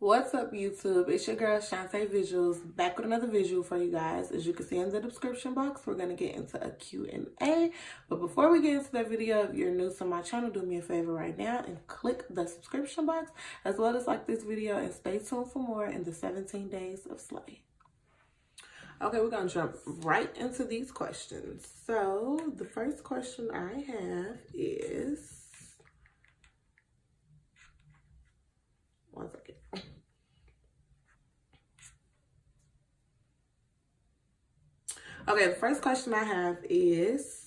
What's up, YouTube? It's your girl Shantae Visuals, back with another visual for you guys. As you can see in the description box, we're going to get into a Q&A. But before we get into that video, if you're new to my channel, do me a favor right now and click the subscription box, as well as like this video, and stay tuned for more in the 17 days of Slay. Okay, we're going to jump right into these questions. So the first question I have is... One second. Okay, the first question I have is,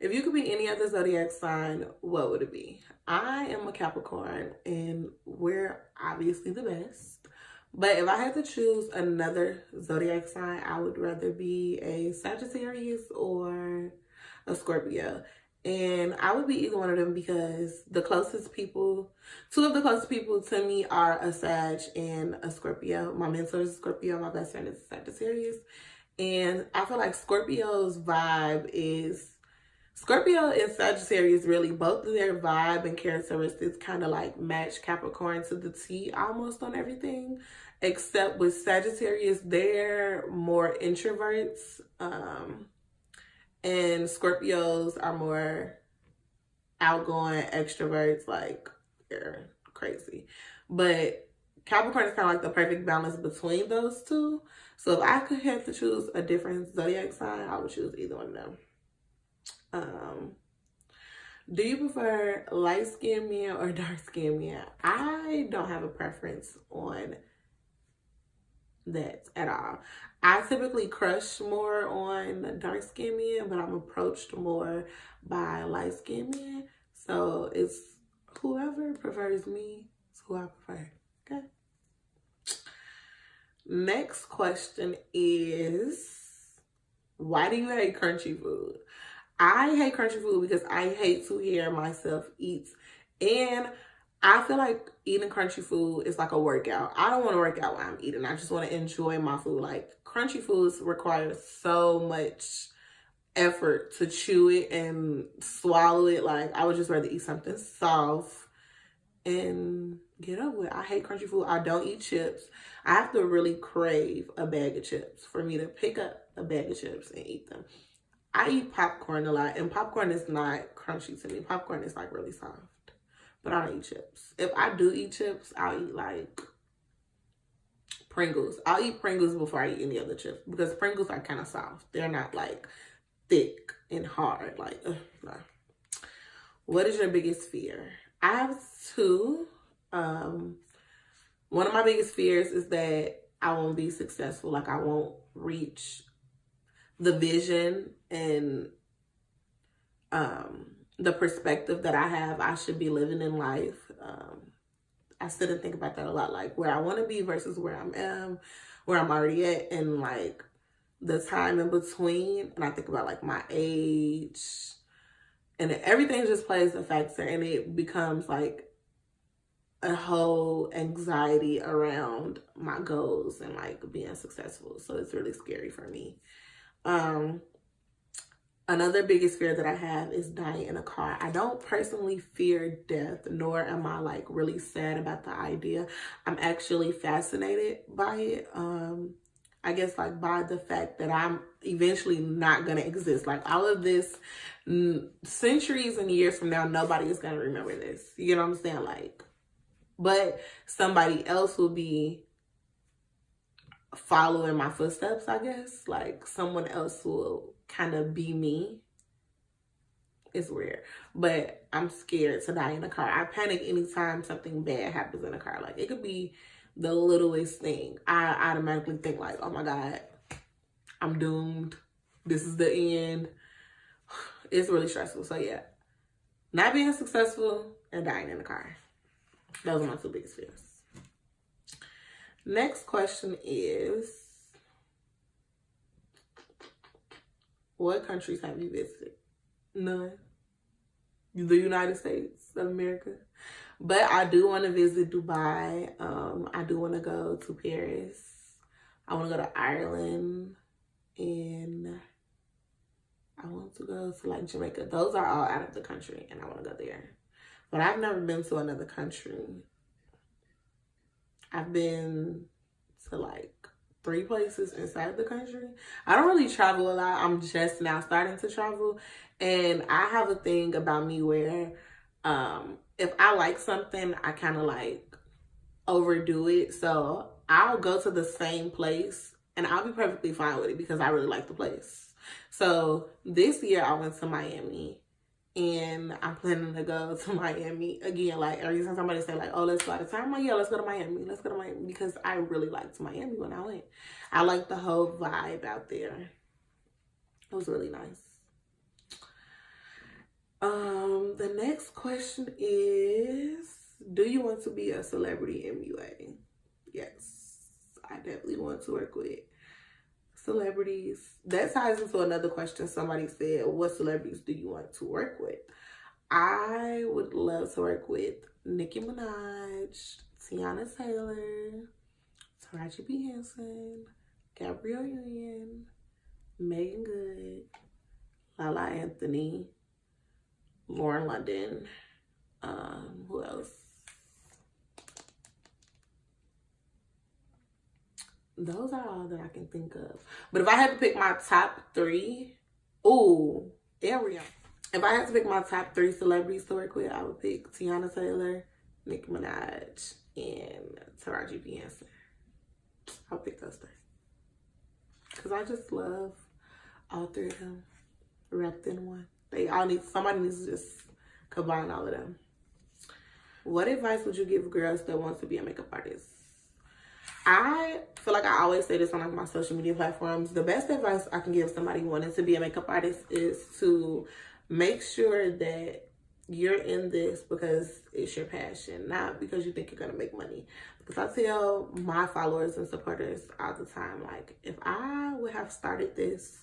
if you could be any other zodiac sign, what would it be? I am a Capricorn, and we're obviously the best. But if I had to choose another zodiac sign, I would rather be a Sagittarius or a Scorpio. And I would be either one of them because the closest people, two of the closest people to me are a Sag and a Scorpio. My mentor is a Scorpio, my best friend is a Sagittarius. And I feel like Scorpio's vibe is, Scorpio and Sagittarius really, both of their vibe and characteristics kind of like match Capricorn to the T almost on everything. Except with Sagittarius, they're more introverts. And Scorpios are more outgoing extroverts, like they're crazy. But Capricorn is kind of like the perfect balance between those two. So if I could have to choose a different zodiac sign, I would choose either one of them. Do you prefer light-skinned men or dark-skinned men? I don't have a preference on that at all. I typically crush more on dark-skinned men, but I'm approached more by light-skinned men. So it's whoever prefers me, it's who I prefer. Okay. Next question is, why do you hate crunchy food? I hate crunchy food because I hate to hear myself eat. And I feel like eating crunchy food is like a workout. I don't want to work out while I'm eating. I just want to enjoy my food. Like, crunchy foods require so much effort to chew it and swallow it. Like, I would just rather eat something soft and get over it. I hate crunchy food. I don't eat chips. I have to really crave a bag of chips for me to pick up a bag of chips and eat them. I eat popcorn a lot, and popcorn is not crunchy to me. Popcorn is like really soft, but I don't eat chips. If I do eat chips, I'll eat like Pringles. I'll eat Pringles before I eat any other chips because Pringles are kind of soft. They're not like thick and hard. Like, no. What is your biggest fear? I have two. One of my biggest fears is that I won't be successful. Like, I won't reach the vision and the perspective that I have I should be living in life. I sit and think about that a lot, like where I want to be versus where where I'm already at, and like the time in between. And I think about like my age, and everything just plays a factor, and it becomes like a whole anxiety around my goals and like being successful. So it's really scary for me. Another biggest fear that I have is dying in a car. I don't personally fear death, nor am I like really sad about the idea. I'm actually fascinated by it. I guess like by the fact that I'm eventually not going to exist. Like, all of this, centuries and years from now, nobody is going to remember this. You know what I'm saying? Like, but somebody else will be following my footsteps, I guess. Like, someone else will kind of be me. It's weird, but I'm scared to die in a car. I panic anytime something bad happens in a car. Like, it could be the littlest thing. I automatically think like, oh my God, I'm doomed. This is the end. It's really stressful. So yeah, not being successful and dying in a car. Those are my two biggest fears. Next question is, what countries have you visited? None. The United States of America. But I do want to visit Dubai. I do want to go to Paris. I want to go to Ireland. And I want to go to like Jamaica. Those are all out of the country, and I want to go there. But I've never been to another country. I've been to like 3 places inside the country. I don't really travel a lot. I'm just now starting to travel. And I have a thing about me where if I like something, I kind of like overdo it. So I'll go to the same place and I'll be perfectly fine with it because I really like the place. So this year I went to Miami and I'm planning to go to Miami again. Like every time somebody say like, oh, let's go out of town, I'm like, yeah, let's go to Miami. Let's go to Miami because I really liked Miami when I went. I liked the whole vibe out there. It was really nice. The next question is, do you want to be a celebrity MUA? Yes, I definitely want to work with celebrities. That ties into another question. Somebody said, what celebrities do you want to work with? I would love to work with Nicki Minaj, Tiana Taylor, Taraji P. Henson, Gabrielle Union, Megan Good, Lala Anthony, Lauren London. Who else? Those are all that I can think of. But if I had to pick my top 3, Ariel. If I had to pick my top 3 celebrities to work with, I would pick Tiana Taylor, Nicki Minaj, and Taraji P. Henson. I'll pick those 3. Because I just love all 3 of them wrapped in one. Somebody needs to just combine all of them. What advice would you give girls that want to be a makeup artist? I feel like I always say this on like my social media platforms. The best advice I can give somebody wanting to be a makeup artist is to make sure that you're in this because it's your passion, not because you think you're going to make money. Because I tell my followers and supporters all the time, like, if I would have started this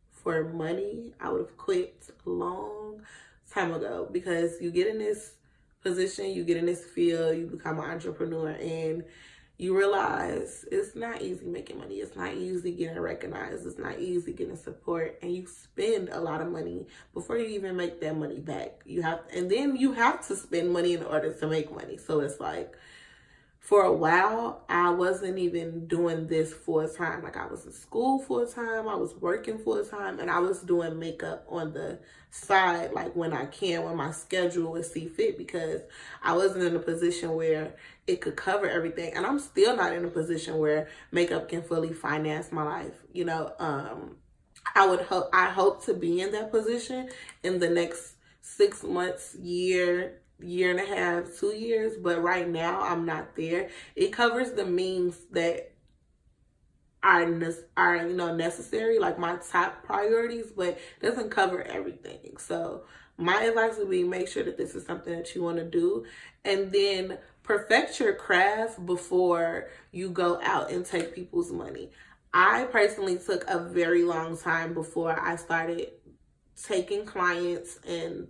for money, I would have quit a long time ago. Because you get in this position, you get in this field, you become an entrepreneur, and you realize it's not easy making money. It's not easy getting recognized. It's not easy getting support. And you spend a lot of money before you even make that money back. And then you have to spend money in order to make money. So it's like, for a while, I wasn't even doing this full time. Like, I was in school full time, I was working full time, and I was doing makeup on the side, like when I can, when my schedule would see fit, because I wasn't in a position where it could cover everything. And I'm still not in a position where makeup can fully finance my life. You know, I hope to be in that position in the next 6 months, year and a half, 2 years, but right now I'm not there. It covers the means that are necessary, like my top priorities, but doesn't cover everything. So my advice would be, make sure that this is something that you want to do, and then perfect your craft before you go out and take people's money. I personally took a very long time before I started taking clients and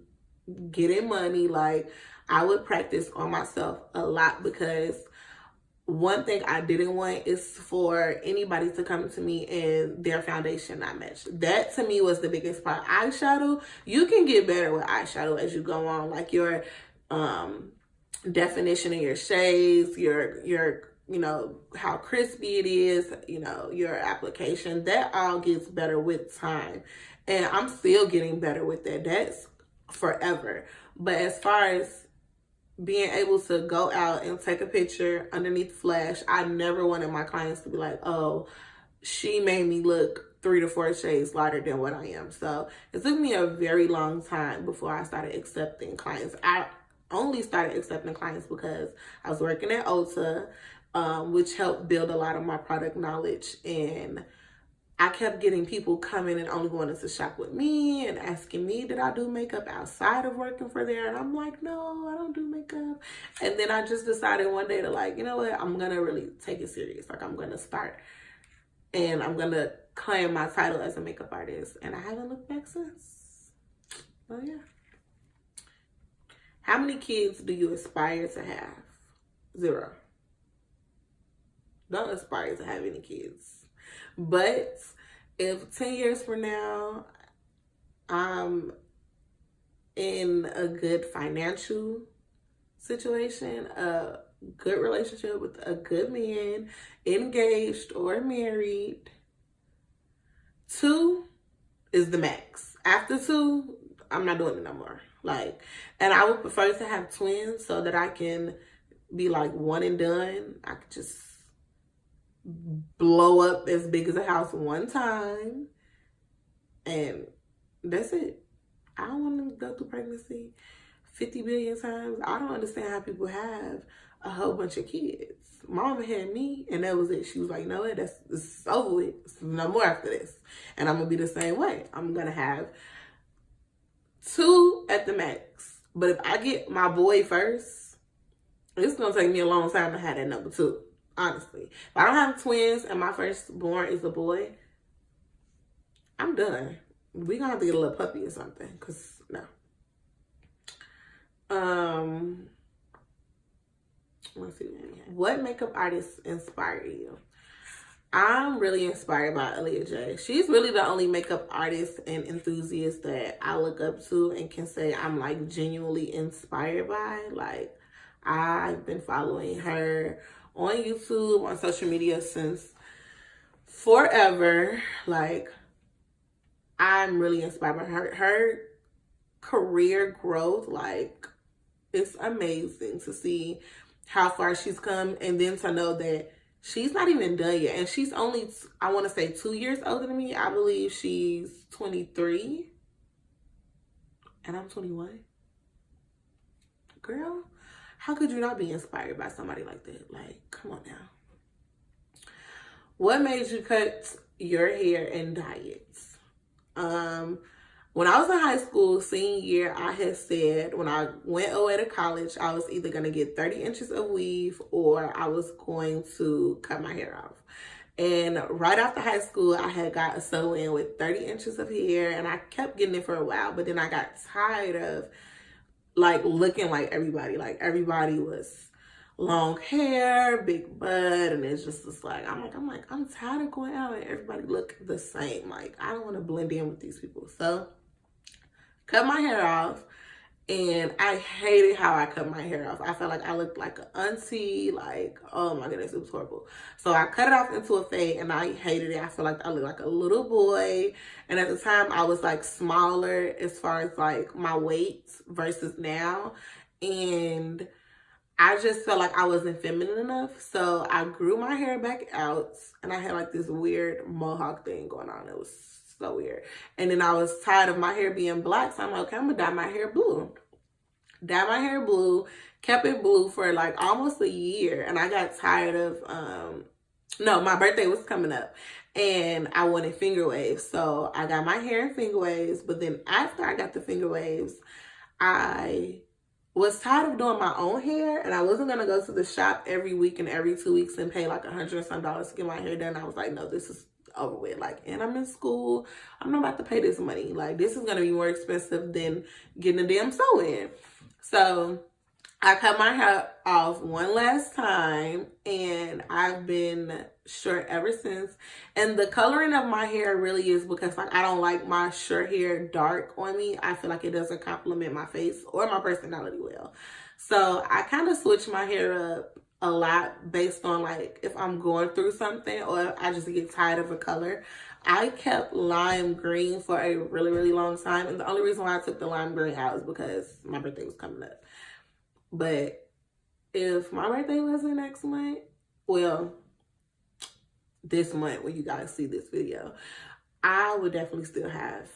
getting money. Like, I would practice on myself a lot, because one thing I didn't want is for anybody to come to me and their foundation not match. That to me was the biggest part. Eyeshadow, you can get better with eyeshadow as you go on. Like, your definition of your shades, your you know, how crispy it is, you know, your application, that all gets better with time. And I'm still getting better with that. That's forever. But as far as being able to go out and take a picture underneath flash, I never wanted my clients to be like, oh, she made me look 3 to 4 shades lighter than what I am. So it took me a very long time before I started accepting clients. I only started accepting clients because I was working at Ulta, which helped build a lot of my product knowledge. And I kept getting people coming and only wanting to shop with me and asking me, did I do makeup outside of working for there? And I'm like, no, I don't do makeup. And then I just decided one day to, like, you know what? I'm going to really take it serious. Like, I'm going to start and I'm going to claim my title as a makeup artist. And I haven't looked back since. Well, yeah. How many kids do you aspire to have? 0. Don't aspire to have any kids. But if 10 years from now, I'm in a good financial situation, a good relationship with a good man, engaged or married. 2 is the max. After 2, I'm not doing it no more. Like, and I would prefer to have twins so that I can be like one and done. I could just blow up as big as a house one time and that's it. I don't want to go through pregnancy 50 billion times. I don't understand how people have a whole bunch of kids. Mama had me and that was it. She was like, no, it's over with. It's no more after this. And I'm going to be the same way. I'm going to have 2 at the max. But if I get my boy first, it's going to take me a long time to have that number 2, honestly. If I don't have twins and my firstborn is a boy, I'm done. We're going to have to get a little puppy or something. Because, no. Let's see. What makeup artists inspire you? I'm really inspired by Aaliyah J. She's really the only makeup artist and enthusiast that I look up to and can say I'm like genuinely inspired by. Like, I've been following her on YouTube, on social media since forever. Like, I'm really inspired by her. Her career growth, like, it's amazing to see how far she's come, and then to know that she's not even done yet. And she's only, I want to say 2 years older than me. I believe she's 23 and I'm 21. Girl, how could you not be inspired by somebody like that? Like, come on now. What made you cut your hair and dye it? When I was in high school, senior year, I had said when I went away to college, I was either going to get 30 inches of weave or I was going to cut my hair off. And right after high school, I had got a sew-in with 30 inches of hair and I kept getting it for a while. But then I got tired of like looking like everybody. Like everybody was long hair, big butt, and it's just like, I'm tired of going out and everybody look the same. Like, I don't want to blend in with these people. So cut my hair off, and I hated how I cut my hair off. I felt like I looked like an auntie, like, oh my goodness, it was horrible. So I cut it off into a fade, and I hated it. I feel like I looked like a little boy, and at the time, I was like smaller as far as like my weight versus now, and I just felt like I wasn't feminine enough. So I grew my hair back out, and I had like this weird mohawk thing going on. It was so weird. And then I was tired of my hair being black, so I'm like, okay, I'm gonna dye my hair blue. Dye my hair blue, kept it blue for like almost a year, and I got tired of no, my birthday was coming up and I wanted finger waves. So I got my hair in finger waves, but then after I got the finger waves, I was tired of doing my own hair, and I wasn't gonna go to the shop every week and every 2 weeks and pay like $100 or some to get my hair done. I was like, no, this is over with. Like, and I'm in school, I'm not about to pay this money. Like, this is gonna be more expensive than getting a damn sew-in. So I cut my hair off one last time, and I've been short ever since. And the coloring of my hair really is because like I don't like my short hair dark on me. I feel like it doesn't complement my face or my personality well. So I kind of switch my hair up a lot based on like if I'm going through something or if I just get tired of a color. I kept lime green for a really, really long time. And the only reason why I took the lime green out is because my birthday was coming up. But if my birthday wasn't next month, well, this month when you guys see this video, I would definitely still have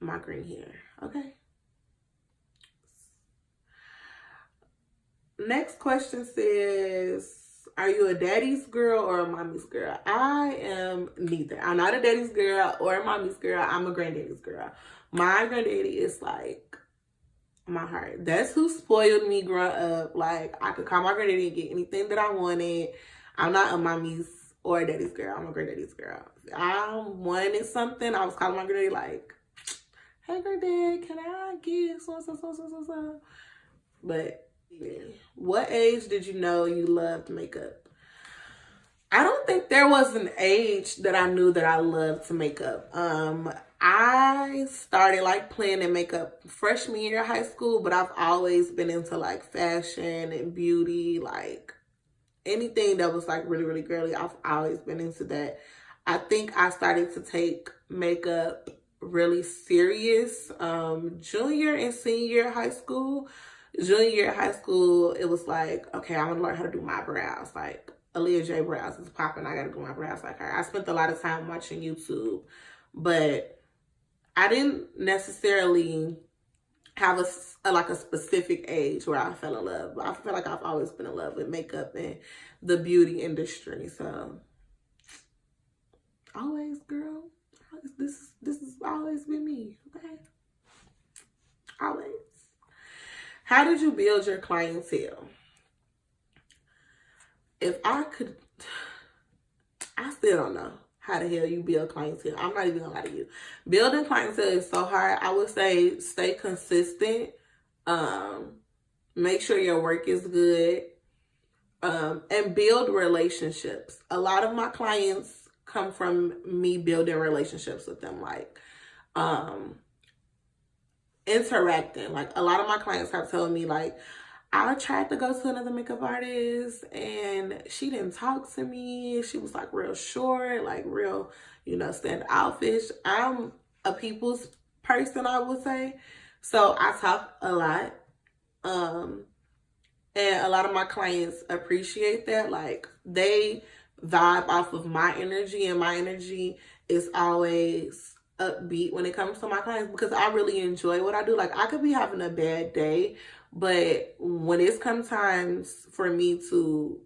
my green hair, okay? Next question says, are you a daddy's girl or a mommy's girl? I am neither. I'm not a daddy's girl or a mommy's girl. I'm a granddaddy's girl. My granddaddy is like my heart. That's who spoiled me growing up. Like, I could call my granddaddy and get anything that I wanted. I'm not a mommy's or a daddy's girl. I'm a granddaddy's girl. If I wanted something, I was calling my granddaddy like, hey granddad, can I get so? But yeah. What age did you know you loved makeup? I don't think there was an age that I knew that I loved to make up. I started like playing in makeup freshman year of high school, but I've always been into like fashion and beauty, like anything that was like really, really girly. I've always been into that. I think I started to take makeup really serious junior and senior year of high school. Junior year of high school, it was like, okay, I want to learn how to do my brows. Like Aaliyah J brows is popping. I got to do my brows like her. I spent a lot of time watching YouTube, but I didn't necessarily have a specific age where I fell in love. But I feel like I've always been in love with makeup and the beauty industry. So always, girl, this has always been me. Okay, always. How did you build your clientele? If I could, I still don't know how the hell you build clientele. I'm not even gonna lie to you. Building clientele is so hard. I would say stay consistent. Make sure your work is good. And build relationships. A lot of my clients come from me building relationships with them. Like, interacting. Like a lot of my clients have told me like, I tried to go to another makeup artist and she didn't talk to me. She was like real short, like real, standoffish. I'm a people's person, I would say. So I talk a lot. And a lot of my clients appreciate that. Like they vibe off of my energy, and my energy is always upbeat when it comes to my clients because I really enjoy what I do. Like I could be having a bad day, but when it's come times for me to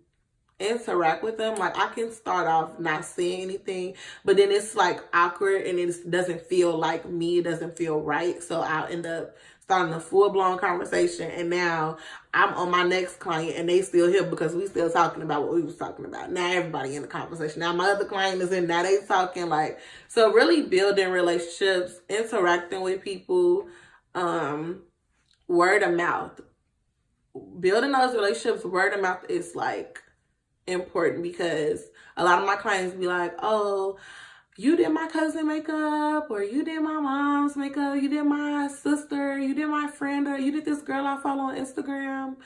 interact with them, like I can start off not saying anything, but then it's like awkward and it doesn't feel like me, it doesn't feel right. So I'll end up starting a full-blown conversation, and now I'm on my next client and they still here because we still talking about what we was talking about. Now everybody in the conversation. Now my other client is in, now they talking. Like, so really building relationships, interacting with people, word of mouth. Building those relationships, word of mouth is like important because a lot of my clients be like, oh, you did my cousin makeup, or you did my mom's makeup, you did my sister, you did my friend, or you did this girl I follow on Instagram.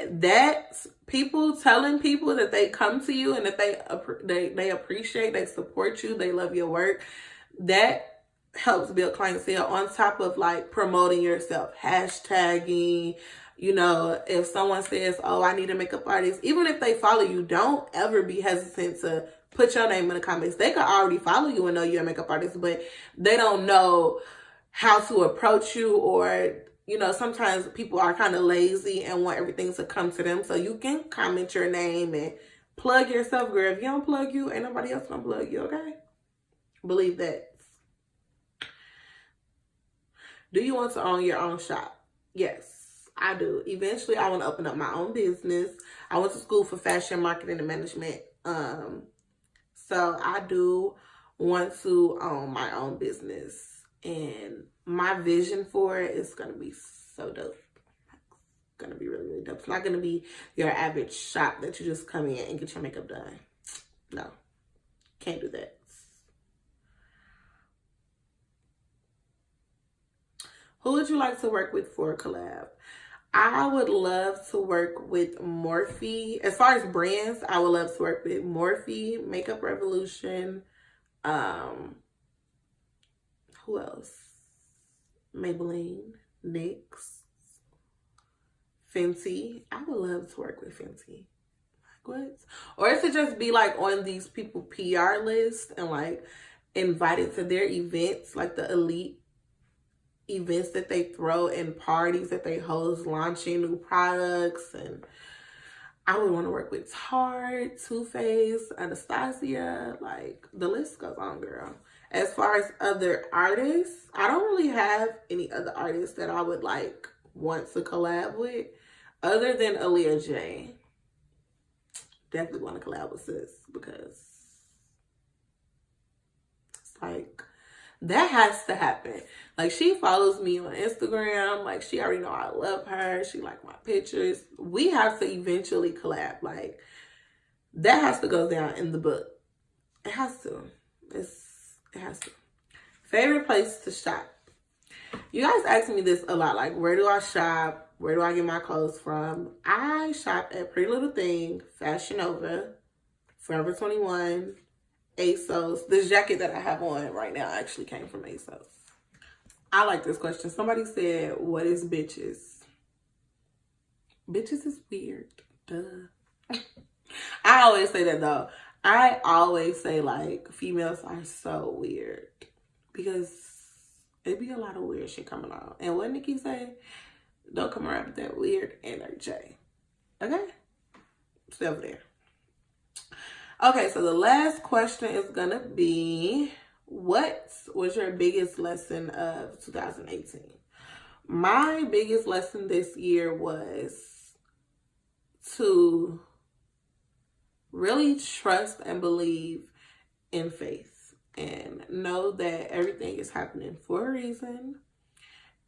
That's people telling people that they come to you and that they appreciate, they support you, they love your work. That helps build clientele on top of like promoting yourself, hashtagging. If someone says, oh, I need a makeup artist, even if they follow you, don't ever be hesitant to put your name in the comments. They could already follow you and know you're a makeup artist, but they don't know how to approach you, or, sometimes people are kind of lazy and want everything to come to them. So you can comment your name and plug yourself, girl. If you don't plug you, ain't nobody else gonna plug you, okay? Believe that. Do you want to own your own shop? Yes, I do. Eventually, I want to open up my own business. I went to school for fashion marketing and management. So I do want to own my own business, and my vision for it is going to be so dope. It's going to be really, really dope. It's not going to be your average shop that you just come in and get your makeup done. No, can't do that. Who would you like to work with for a collab? I would love to work with Morphe. As far as brands, I would love to work with Morphe, Makeup Revolution. Who else? Maybelline, NYX, Fenty. I would love to work with Fenty. Like what? Or to just be like on these people PR list and like invited to their events, like the elite events that they throw and parties that they host, launching new products. And I would want to work with Tarte, Too Faced, Anastasia. Like the list goes on, girl. As far as other artists, I don't really have any other artists that I would like want to collab with other than Aaliyah J. Definitely want to collab with sis because it's like, that has to happen. Like, she follows me on Instagram. Like, she already know I love her. She like my pictures. We have to eventually collab. Like, that has to go down in the book. It has to. It has to. Favorite place to shop. You guys ask me this a lot, like, where do I shop? Where do I get my clothes from? I shop at Pretty Little Thing, Fashion Nova, Forever 21, ASOS. This jacket that I have on right now actually came from ASOS. I like this question. Somebody said, what is bitches? Bitches is weird. Duh. I always say that though. I always say like females are so weird because it be a lot of weird shit coming on. And what Nikki say? Don't come around with that weird energy. Okay? Stay over there. Okay, so the last question is gonna be, what was your biggest lesson of 2018? My biggest lesson this year was to really trust and believe in faith and know that everything is happening for a reason,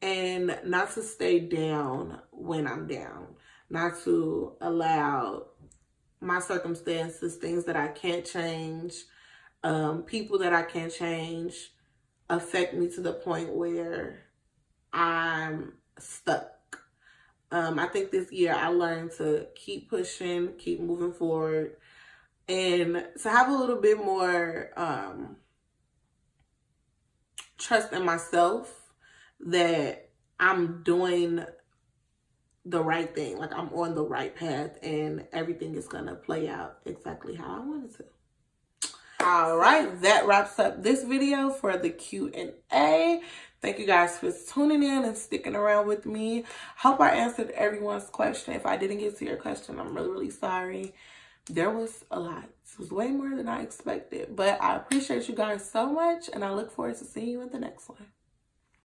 and not to stay down when I'm down, not to allow my circumstances, things that I can't change, people that I can't change, affect me to the point where I'm stuck. I think this year I learned to keep pushing, keep moving forward, and to have a little bit more trust in myself that I'm doing the right thing. Like, I'm on the right path and everything is going to play out exactly how I want it to. All right, that wraps up this video for the Q&A. Thank you guys for tuning in and sticking around with me. Hope I answered everyone's question. If I didn't get to your question, I'm really, really sorry. There was a lot. It was way more than I expected. But I appreciate you guys so much, and I look forward to seeing you in the next one.